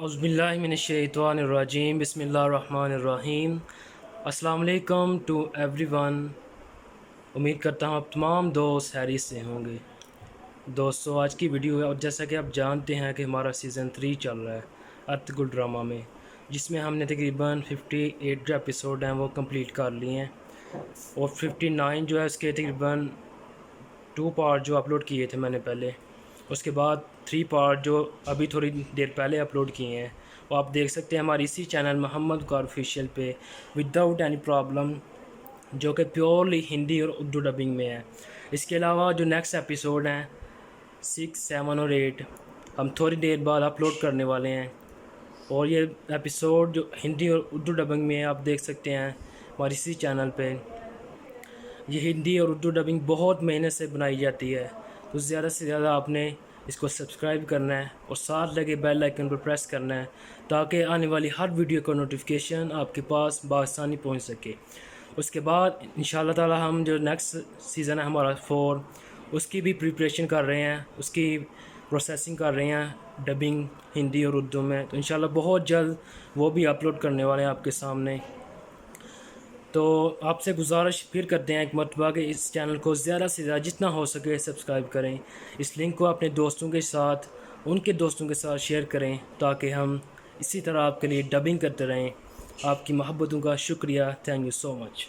اعوذ باللہ من الشیطان الرجیم، بسم اللہ الرحمن الرحیم۔ السلام علیکم ٹو ایوری ون۔ امید کرتا ہوں آپ تمام دوست خیریت سے ہوں گے۔ دوستو آج کی ویڈیو ہے، اور جیسا کہ آپ جانتے ہیں کہ ہمارا سیزن 3 چل رہا ہے ارتھ گل ڈرامہ میں، جس میں ہم نے تقریباً 58 جو ایپیسوڈ ہیں وہ کمپلیٹ کر لیے ہیں، اور 59 جو ہے اس کے تقریباً 2 پارٹ جو اپلوڈ کیے تھے میں نے پہلے، اس کے بعد 3 پارٹ جو ابھی تھوڑی دیر پہلے اپلوڈ کیے ہیں، وہ آپ دیکھ سکتے ہیں ہماری اسی چینل محمد وقار آفیشیل پہ وداؤٹ اینی پرابلم، جو کہ پیورلی ہندی اور اردو ڈبنگ میں ہے۔ اس کے علاوہ جو نیکسٹ ایپیسوڈ ہیں 6، 7 اور 8 ہم تھوڑی دیر بعد اپلوڈ کرنے والے ہیں، اور یہ ایپیسوڈ جو ہندی اور اردو ڈبنگ میں ہے آپ دیکھ سکتے ہیں ہماری اسی چینل پہ۔ یہ ہندی اور اردو ڈبنگ بہت محنت سے بنائی جاتی ہے، تو زیادہ سے زیادہ آپ نے اس کو سبسکرائب کرنا ہے اور ساتھ لگے بیل آئیکن پر پریس کرنا ہے، تاکہ آنے والی ہر ویڈیو کا نوٹیفیکیشن آپ کے پاس بآسانی پہنچ سکے۔ اس کے بعد انشاءاللہ تعالی ہم جو نیکسٹ سیزن ہے ہمارا 4، اس کی بھی پریپریشن کر رہے ہیں، اس کی پروسیسنگ کر رہے ہیں ڈبنگ ہندی اور اردو میں، تو انشاءاللہ بہت جلد وہ بھی اپلوڈ کرنے والے ہیں آپ کے سامنے۔ تو آپ سے گزارش پھر کرتے ہیں ایک مرتبہ کہ اس چینل کو زیادہ سے زیادہ جتنا ہو سکے سبسکرائب کریں، اس لنک کو اپنے دوستوں کے ساتھ، ان کے دوستوں کے ساتھ شیئر کریں، تاکہ ہم اسی طرح آپ کے لیے ڈبنگ کرتے رہیں۔ آپ کی محبتوں کا شکریہ، تھینک یو سو مچ۔